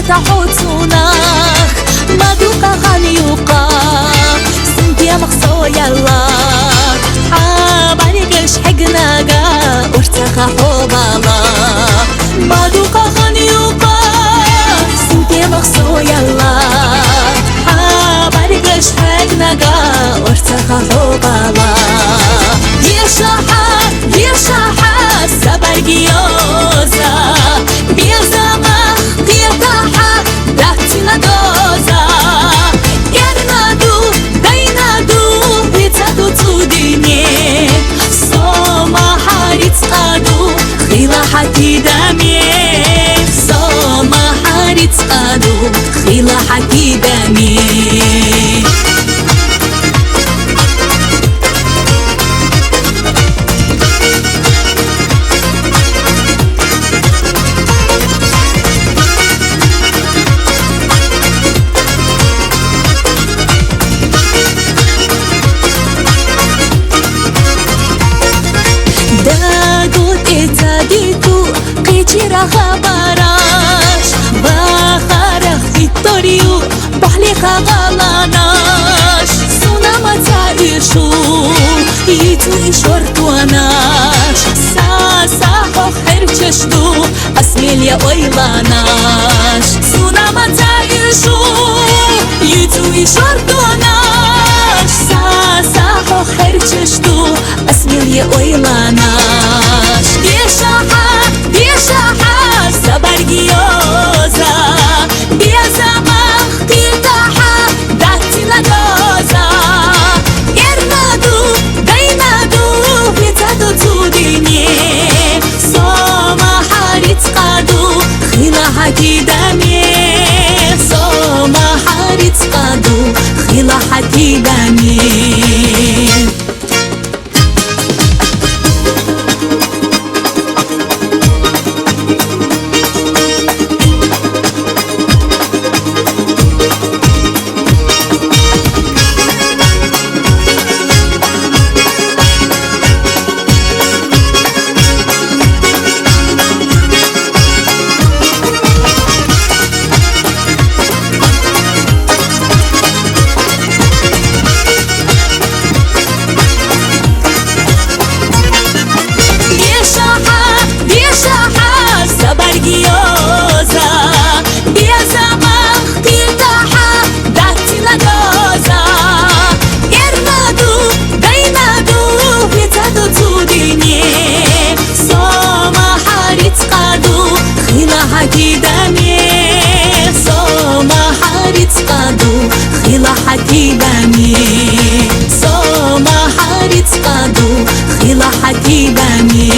تعوتوناخ ما دوقا غنيوقا سنتيا مخصويا الله عابالي قلش حقناقا وارتخا حوبالا ما دوقا غنيوقا سنتيا مخصويا الله عابالي قلش حقناقا وارتخا حوبالا يا شاحة سبرقيوزا بيزا حكي دامي صوما حارت قادو خيلا حكي دامي داقوت اتاديتو قيتيرا خبراش باخارخ الطريو بحليقا غلاناش سونا متايشو يتو إشورتواناش ساسا خير تشدو أسميليا ويلاناش سونا متايشو يتو إشورتواناش ساسا خير تشدو أسميليا ويلاناش يا شاحة سبرقيوزا بيزا مختيطاحة داتنا دوزا يرنادو دينادو بيتادو توديني صوما حارت قادو خيلا حكي دامي صوما حارت قادو خيلا حكي دامي حكي دامي صوما حارت قادو خيلا حكي دامي صوما حارت قادو خيلا حكي دامي